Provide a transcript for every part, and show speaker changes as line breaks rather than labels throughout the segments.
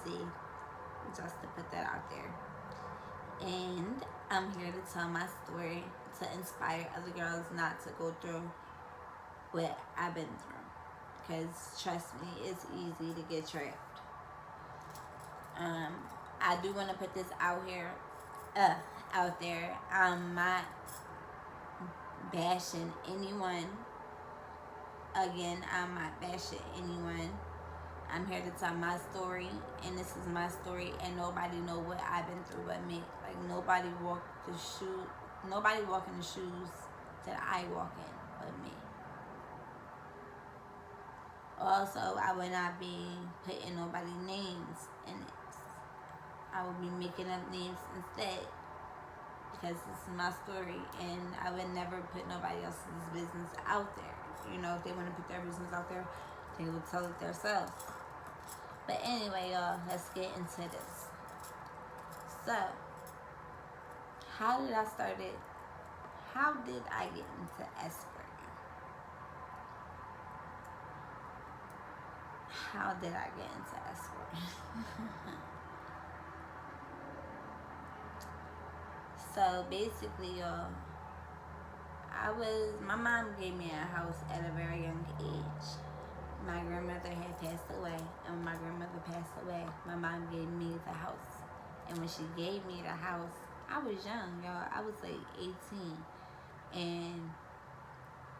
busy. Just to put that out there. And I'm here to tell my story to inspire other girls not to go through what I've been through. Because trust me, it's easy to get trapped. I do want to put this out there. I'm not bashing anyone. Again, I'm not bashing anyone. I'm here to tell my story, and this is my story, and nobody know what I've been through but me. Like nobody walk in the shoes that I walk in but me. Also, I would not be putting nobody's names in it. I would be making up names instead because this is my story, and I would never put nobody else's business out there. You know, if they want to put their business out there, they would tell it themselves. But anyway, y'all, let's get into this. So, how did I start it? How did I get into escorting? How did I get into escorting? So basically, y'all, my mom gave me a house at a very young age. My grandmother had passed away, and when my grandmother passed away, my mom gave me the house. And when she gave me the house, I was young, y'all. I was like 18. And,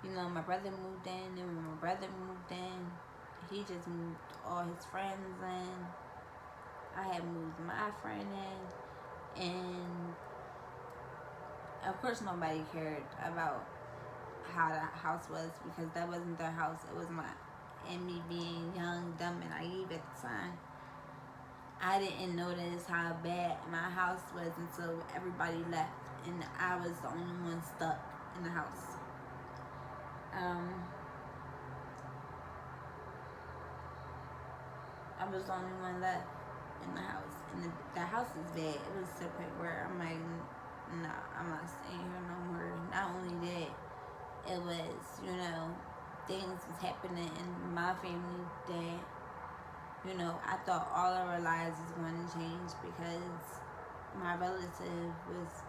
you know, my brother moved in, and when my brother moved in, he just moved all his friends in. I had moved my friend in, and of course nobody cared about how the house was because that wasn't their house, it was mine. And me being young, dumb, and naive at the time, I didn't notice how bad my house was until everybody left and I was the only one stuck in the house. I was the only one left in the house, and the house is bad. It was to the point where I'm like, no, I'm not staying here no more. Not only that, it was, you know, things was happening in my family that, you know, I thought all of our lives was going to change because my relative was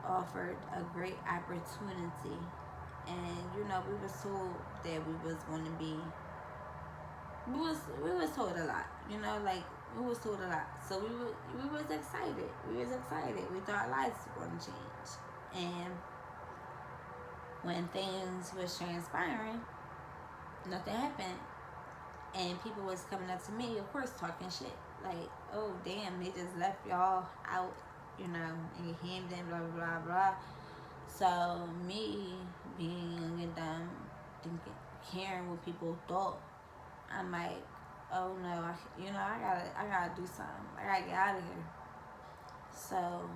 offered a great opportunity, and you know, we was told that we was going to be. We was told a lot, you know, like we was told a lot. So we was excited. We was excited. We thought our lives were going to change, and when things was transpiring, nothing happened. And people was coming up to me, of course, talking shit. Like, oh, damn, they just left y'all out, you know, in Hamden, blah, blah, blah, blah. So, me being young and dumb, thinking, caring what people thought, I'm like, oh, no, I gotta do something. I gotta get out of here. So,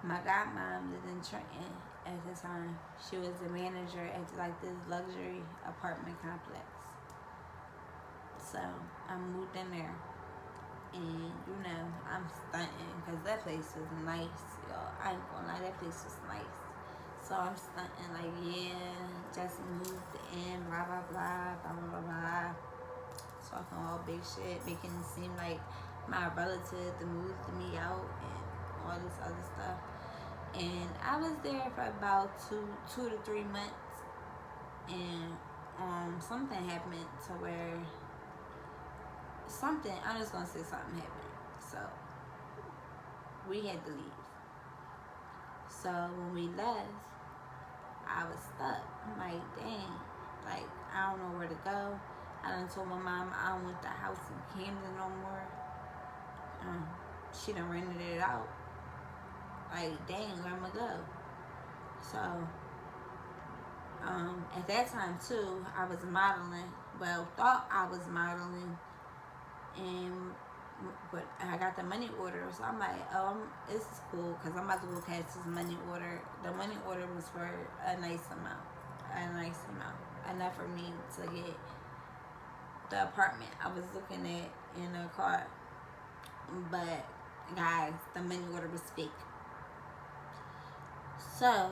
my godmom lived in Trenton at the time. She was the manager at like this luxury apartment complex. So I moved in there, and you know, I'm stunting because that place was nice, y'all. I ain't gonna lie, that place was nice. So I'm stunting like, yeah, just moved in, blah blah blah, blah blah blah blah. Talking all big shit, making it seem like my relative that moved me out and all this other stuff. And I was there for about two to 3 months, and something happened to where I'm just gonna say something happened. So we had to leave. So when we left, I was stuck. I'm like, dang, like I don't know where to go. I done told my mom I don't want the house in Camden no more. She done rented it out. Like, dang, where am I go? So, at that time too, I was modeling. Well, thought I was modeling, but I got the money order. So I'm like, this is cool because I'm about to go catch this money order. The money order was for a nice amount, enough for me to get the apartment I was looking at in a car. But guys, the money order was fake. So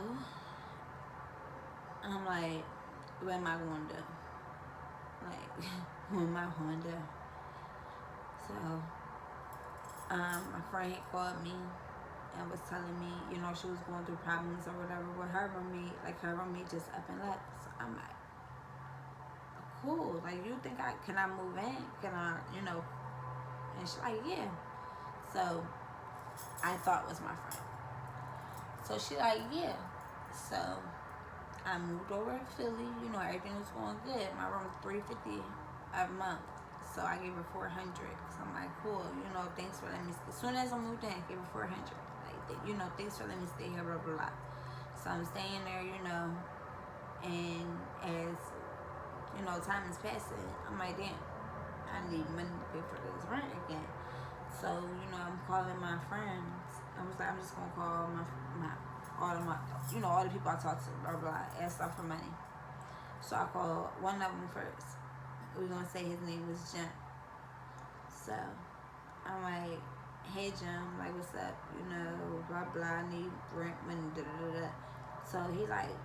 I'm like, what am I going to do? like with my Honda. So my friend had called me and was telling me, you know, she was going through problems or whatever with her roommate. Like her roommate just up and left. So I'm like, cool. Like, you think can I move in? Can I, you know? And she's like, yeah. So I thought was my friend. So she like, yeah. So I moved over to Philly. You know, everything was going good. My room was $350 a month. So I gave her $400. So I'm like, cool. You know, thanks for letting me stay. As soon as I moved in, I gave her $400. Like, you know, thanks for letting me stay here, blah, blah, blah. So I'm staying there, you know. And as, you know, time is passing, I'm like, damn, I need money to pay for this rent again. So, you know, I'm calling my friends. I was like, I'm just going to call all the people I talk to, blah, blah, ask them for money. So I called one of them first. We're going to say his name was Jim. So I'm like, hey, Jim, like, what's up? You know, blah, blah, I need rent money, da, da, da, da. So he like,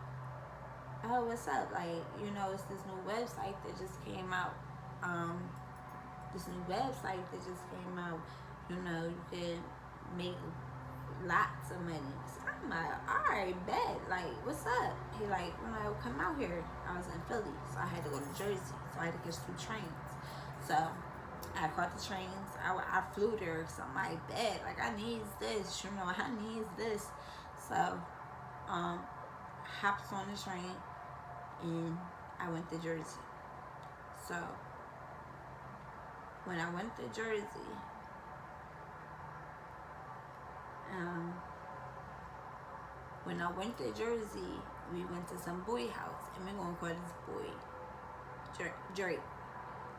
oh, what's up? Like, you know, it's this new website that just came out. You know, you can make lots of money. So I'm like, all right, bet. Like, what's up? He like, you know, come out here. I was in Philly, so I had to go to Jersey. So I had to catch 2 trains. So I caught the trains. I flew there. So I'm like, bet. Like, I need this. You know, I need this. So hopped on the train and I went to Jersey. So when I went to Jersey, we went to some boy house, and we're gonna call this boy Drake.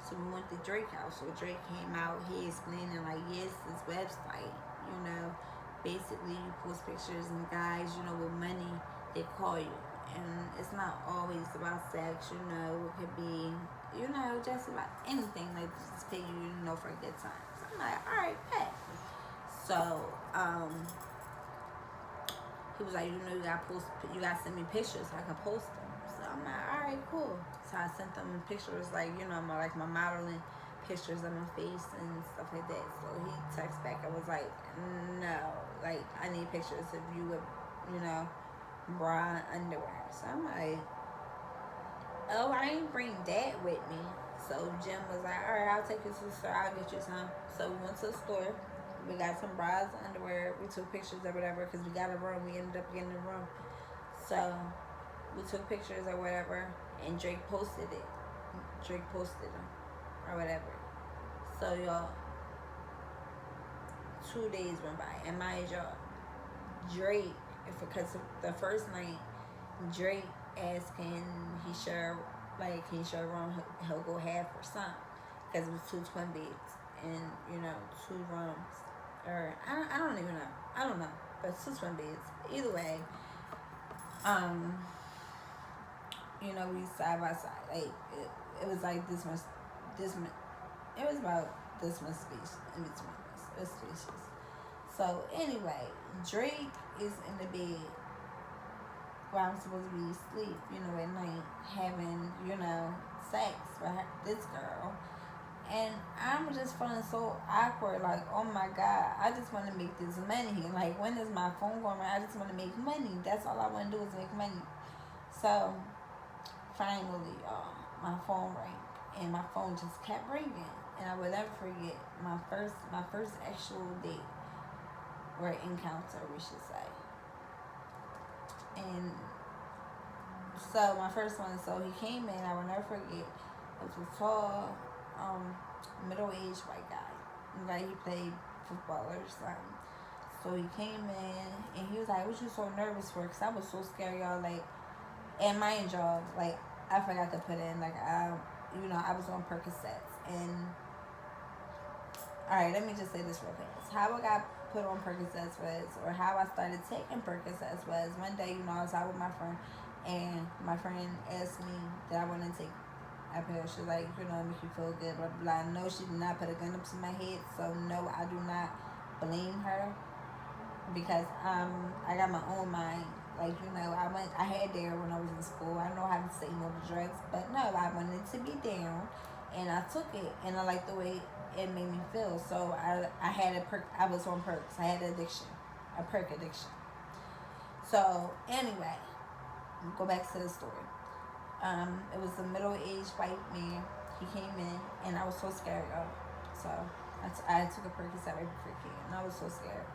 So we went to Drake house. So Drake came out. He explaining like, yes, this website, you know, basically you post pictures and guys, you know, with money, they call you, and it's not always about sex. You know, it could be, you know, just about anything. Like, just pay you, you know, for a good time. So I'm like, all right, bet. So he was like, you know, you gotta send me pictures so I can post them. So I'm like, all right, cool. So I sent them pictures, like, you know, my modeling pictures of my face and stuff like that. So he texted back. I was like, no, like, I need pictures of you with, you know, bra and underwear. So I'm like, oh, I didn't bring that with me. So Jim was like, all right, I'll take you to the store. I'll get you some. So we went to the store. We got some bras, underwear. We took pictures or whatever because we got a room. We ended up getting a room. So we took pictures or whatever, and Drake posted it. Drake posted them or whatever. So y'all, 2 days went by, and mind y'all, Drake, because the first night, Drake asked can he share a room, he'll go half or something, because it was 2 twin beds and, you know, 2 rooms, or I don't even know, I don't know, but 2 twin beds. Either way, you know, we side by side, like it was like this much, it was about this much space in between us. It was spacious. So anyway, Drake is in the bed where I'm supposed to be asleep, you know, at night, having, you know, sex with this girl. And I'm just feeling so awkward, like, oh my God, I just want to make this money. Like, when is my phone going? I just want to make money. That's all I want to do is make money. So finally, my phone rang, and my phone just kept ringing. And I will never forget my first actual date, or encounter, we should say. And so my first one, so he came in, I will never forget. It was a tall, middle-aged white guy. Like, he played football or something. So he came in, and he was like, what you so nervous for? Because I was so scared, y'all. Like, and mind y'all, like, I forgot to put in, like, I was on Percocets. And alright, let me just say this real fast. How I got put on Percocets was, or how I started taking Percocets was, one day, you know, I was out with my friend, and my friend asked me that I want to take a pill. She was like, you know, make you feel good, blah, blah, blah. No, she did not put a gun up to my head, so no, I do not blame her, because I got my own mind. Like, I had there when I was in school. I know how to say no to drugs, but no, I wanted to be down, and I took it, and I liked the way it made me feel. So I had a perk. I was on perks. I had an addiction, a perk addiction. So anyway, go back to the story. It was a middle-aged white man. He came in, and I was so scared of. So I took a Percocet right before he came, and I was so scared.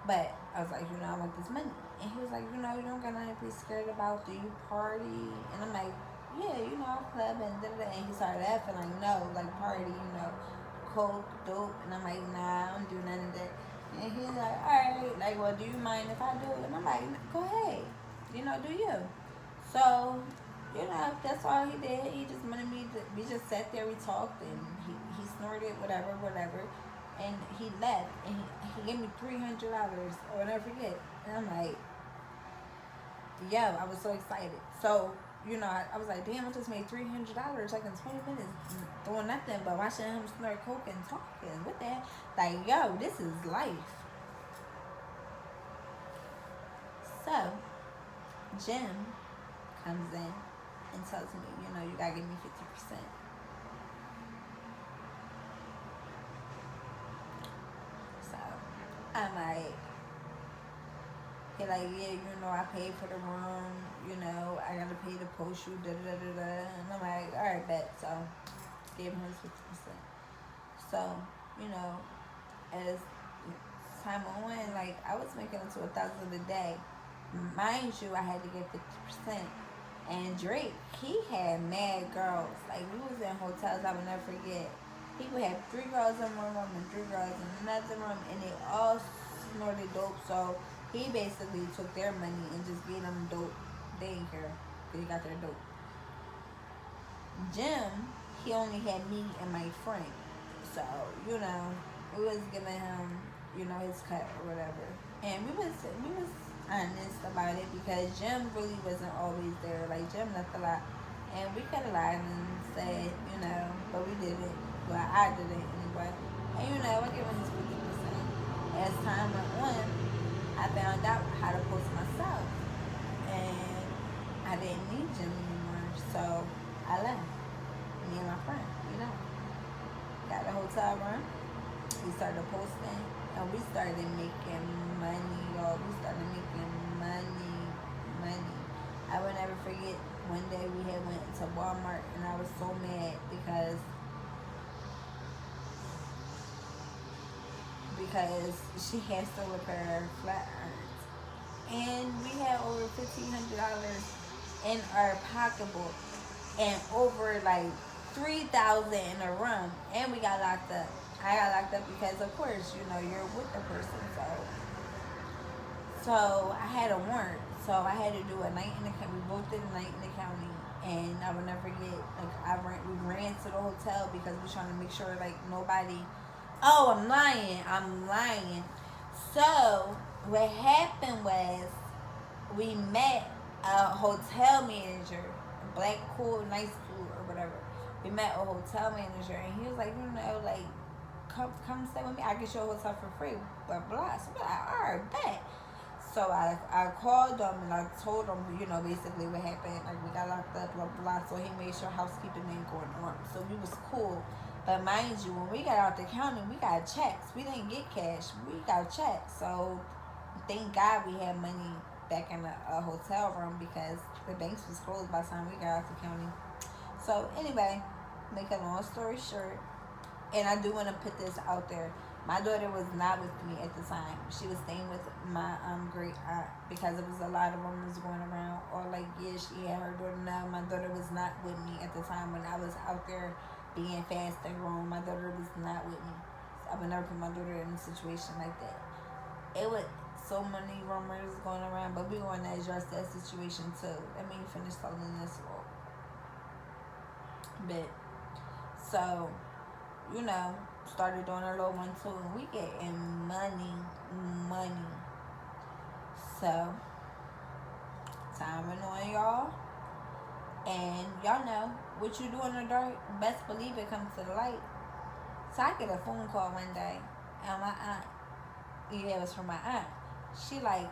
But I was like, I want this money. And he was like, you don't got nothing to be scared about. Do you party? And I'm like, yeah, I club and da-da-da. And he started laughing like, no, like party, coke, dope. And I'm like, nah, I don't do none of that. And he's like, all right, like, well, do you mind if I do it? And I'm like, go ahead, do you? So, that's all he did. He just wanted me to, we just sat there, we talked, and he snorted, whatever. And he left, and he gave me $300, or I'll never forget. And I'm like, I was so excited. So, I was like, damn, I just made $300 like in 20 minutes doing nothing but watching him snort coke and talking. What that? Like, this is life. So, Jim comes in and tells me, you gotta give me 50%. So, I'm like, he like, yeah, I paid for the room, I gotta pay the post shoot, da-da-da-da-da. And I'm like, all right, bet. So, gave him his 50%. So, as time went, like, I was making it to $1,000 a day. Mind you, I had to get 50%. And Drake, he had mad girls. Like, we was in hotels I would never forget. He would have 3 girls in one room and 3 girls in another room, and they all snorted dope. So he basically took their money and just gave them dope. They didn't care. They got their dope. Jim, he only had me and my friend. So, we was giving him, his cut or whatever. And we was honest about it because Jim really wasn't always there. Like, Jim left a lot. And we could have lied and said, but we didn't. Well, I did it anyway. And, I gave him his 50%. As time went on, I found out how to post myself. And I didn't need Jim anymore. So I left. Me and my friend, got a hotel room. We started posting. And we started making money, y'all. We started making money. I will never forget one day we had went to Walmart and I was so mad because she had stole a pair of flat irons. And we had over $1,500 in our pocketbook and over like $3,000 in a room, and we got locked up. I got locked up because, of course, you're with the person. So I had a warrant. So I had to do a night in the county. We both did a night in the county, and I will never forget. Like we ran to the hotel because we were trying to make sure like nobody. Oh, I'm lying. So what happened was we met a hotel manager, black, cool, nice dude or whatever. We met a hotel manager, and he was like, like, come stay with me. I get you a hotel for free, blah, blah. So we're like, all right, bet. So I called him, and I told him, basically what happened. Like, we got locked up, blah, blah. So he made sure housekeeping ain't going on. So we was cool. But mind you, when we got out the county, we got checks. We didn't get cash. We got checks. So thank God we had money back in a hotel room because the banks was closed by the time we got out the county. So anyway, make a long story short, and I do want to put this out there. My daughter was not with me at the time. She was staying with my great aunt because there was a lot of rumors going around. Or like, yeah, she had her daughter. No, my daughter was not with me at the time when I was out there being fast and grown. My daughter was not with me. I would never put my daughter in a situation like that. It was so many rumors going around, but we're going to address that situation too. Let me finish telling this bit. So, started doing a little one too, and we getting money. So, time went on, y'all. And y'all know, what you do in the dark, best believe it comes to the light. So I get a phone call one day, and my aunt, it was from my aunt. She like,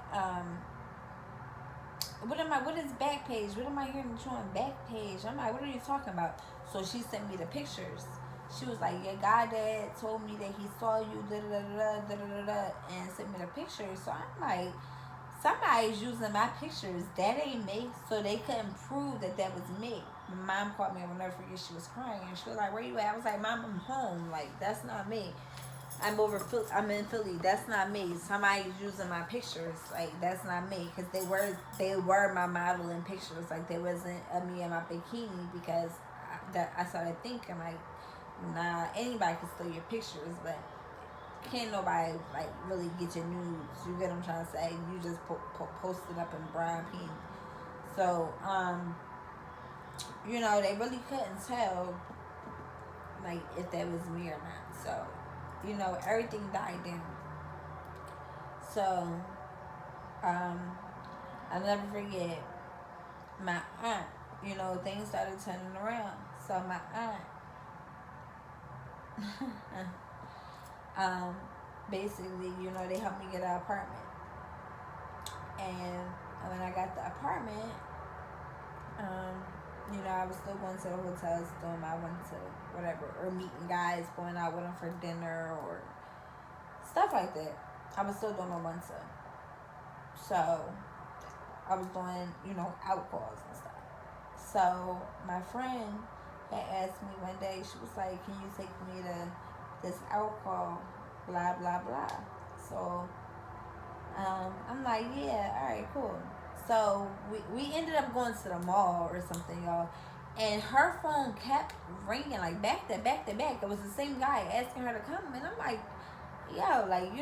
what is back page? What am I hearing you on back page? I'm like, what are you talking about? So she sent me the pictures. She was like, your goddad told me that he saw you, da da da da da da da, and sent me the pictures. So I'm like, somebody's using my pictures. That ain't me. So they couldn't prove that that was me. My mom called me. I will never forget. She was crying. She was like, where you at? I was like, Mom, I'm home. Like, that's not me. I'm in Philly. That's not me. Somebody's using my pictures. Like, that's not me. Because they were my modeling pictures. Like, they wasn't of me in my bikini. Because I started thinking, like, nah, anybody can steal your pictures, but can't nobody like really get your nudes. You get what I'm trying to say? You just post it up in brown pink. So they really couldn't tell like if that was me or not. So everything died down. So I'll never forget my aunt. Things started turning around. So my aunt basically, they helped me get an apartment. And when I got the apartment, I was still going to the hotels, doing my went to whatever, or meeting guys, going out with them for dinner or stuff like that. I was still doing my one to. So I was doing, out calls and stuff. So my friend had asked me one day, she was like, can you take me to this out call? Blah, blah, blah. So I'm like, yeah, all right, cool. So we ended up going to the mall or something, y'all. And her phone kept ringing, like, back to back to back. It was the same guy asking her to come. And I'm like, yo, like,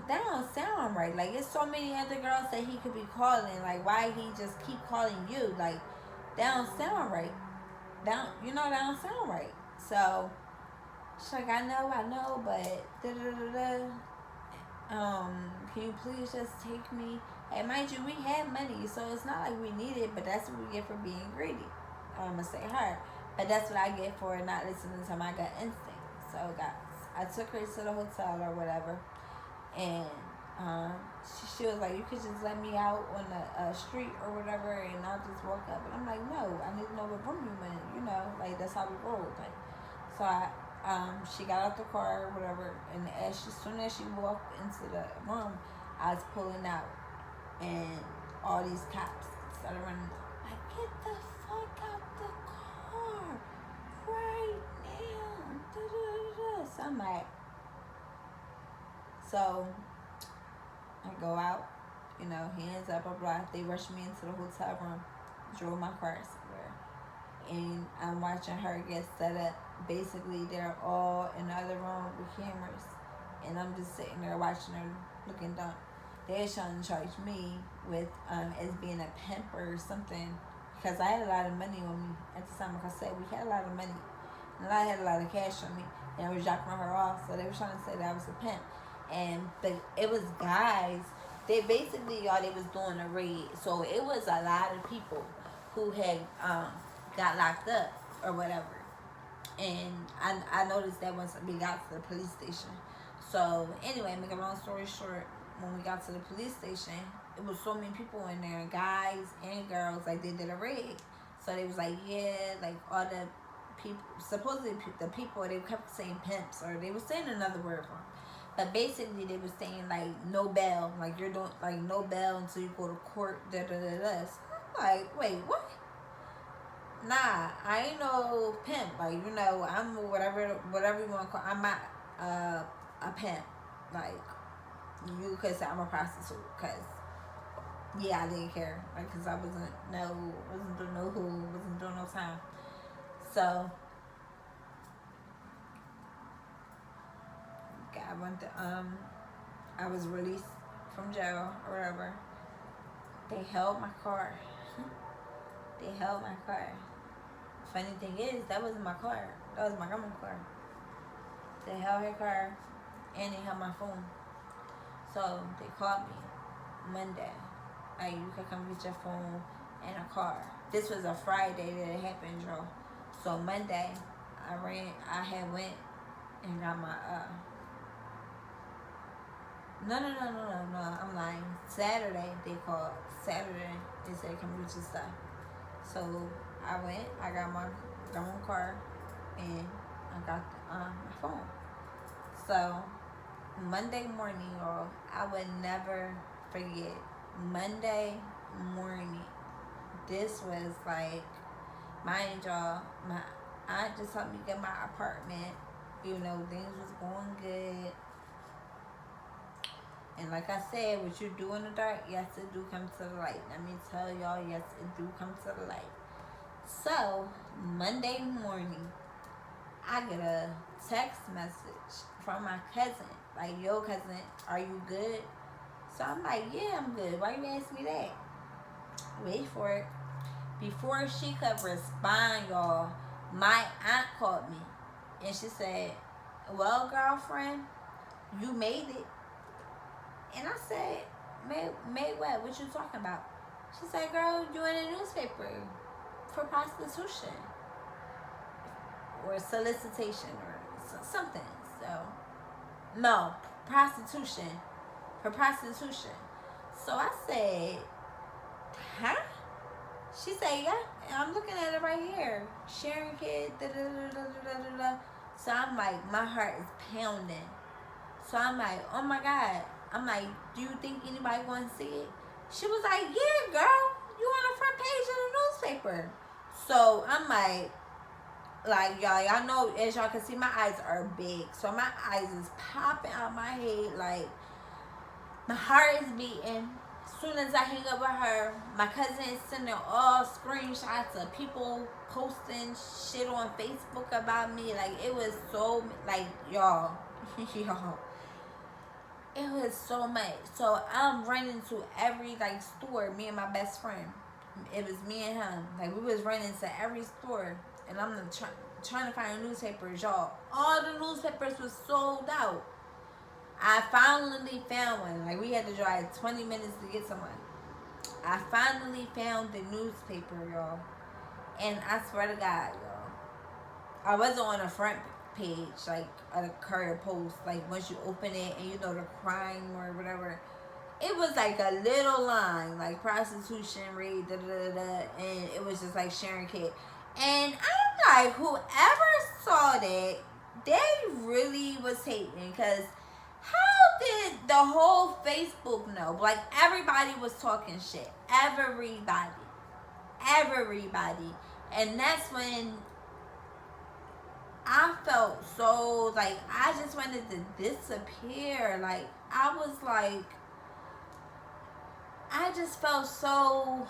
that don't sound right. Like, there's so many other girls that he could be calling. Like, why he just keep calling you? Like, that don't sound right. That don't sound right. So she's like, I know, but can you please just take me? And mind you, we had money, so it's not like we need it, but that's what we get for being greedy. I'm gonna say her, but that's what I get for not listening to my gut instinct. So guys, I took her to the hotel or whatever, and she was like, you could just let me out on the street or whatever, and I'll just walk up. And I'm like, no, I need to know what room you in. Like, that's how we roll. Like, so she got out the car or whatever, and as soon as she walked into the room, I was pulling out, and all these cops started running. Like, get the fuck out the car right now. So I'm like, so I go out, hands up, blah, blah. They rushed me into the hotel room, drove my car somewhere, and I'm watching her get set up. Basically, they're all in the other room with cameras, and I'm just sitting there watching her looking dumb. They're trying to charge me with as being a pimp or something, because I had a lot of money on me at the time. Like I said, we had a lot of money, and I had a lot of cash on me, and I was dropping her off. So they were trying to say that I was a pimp, but it was guys. They basically they was doing a raid, so it was a lot of people who had got locked up or whatever. And I noticed that once we got to the police station. So anyway, make a long story short, when we got to the police station, it was so many people in there, guys and girls, like they did a raid. So they was like, yeah, like all the people, supposedly the people, they kept saying pimps, or they were saying another word for them. But basically they were saying like no bail, like you're doing like no bail until you go to court, da da da da. So I'm like, wait, what? Nah, I ain't no pimp. Like, I'm whatever you want to call. I'm not a pimp. Like, you could say I'm a prostitute. Cause I didn't care. Like, cause I wasn't doing no who, wasn't doing no time. So I went to I was released from jail or whatever. They held my car. Funny thing is, that wasn't my car. That was my grandma's car. They held her car, and they held my phone. So they called me Monday. Like, you can come get your phone and a car. This was a Friday that it happened, y'all. So Monday, I had went and got No. I'm lying. Saturday, they called. Saturday, they said kombucha stuff. So I went, I got my car, and I got my phone. So Monday morning, y'all, I would never forget. Monday morning, this was like, mind y'all, my aunt just helped me get my apartment. You know, things was going good. And like I said, what you do in the dark, yes, it do come to the light. Let me tell y'all, yes, it do come to the light. So, Monday morning, I get a text message from my cousin. Like, yo, cousin, are you good? So I'm like, yeah, I'm good. Why you ask me that? Wait for it. Before she could respond, y'all, my aunt called me. And she said, well, girlfriend, you made it. And I said, made what? What you talking about? She said, girl, you in a newspaper for prostitution or solicitation or something. So, no, prostitution. For prostitution. So I said, huh? She said, yeah. And I'm looking at it right here. Sharing kid, da da da da da da da. So I'm like, my heart is pounding. So I'm like, oh my God. I'm like, do you think anybody going to see it? She was like, yeah, girl. You on the front page of the newspaper. So I'm like y'all know, as y'all can see, my eyes are big. So my eyes is popping out my head. Like, my heart is beating. As soon as I hang up with her, my cousin is sending all screenshots of people posting shit on Facebook about me. Like, it was so, like, y'all. Y'all. It was so much. So I'm running to every like store, me and my best friend. It was me and him. Like, we was running to every store. And I'm trying to find newspapers, y'all. All the newspapers was sold out. I finally found one. Like, we had to drive 20 minutes to get someone. I finally found the newspaper, y'all. And I swear to God, y'all, I wasn't on the front page, like a career post, like once you open it and you know the crime or whatever. It was like a little line, like prostitution rate, da da da da, and it was just like sharing kid. And I'm like, whoever saw that, they really was hating, because how did the whole Facebook know? Like, everybody was talking shit. Everybody. And that's when I felt so, like, I just wanted to disappear. Like, I was like, I just felt so,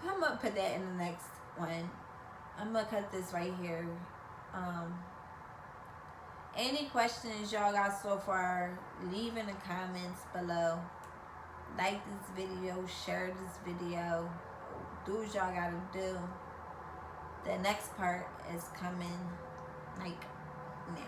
I'm gonna put that in the next one. I'm gonna cut this right here. Any questions y'all got so far, leave in the comments below. Like this video, share this video, do what y'all gotta do. The next part is coming like now.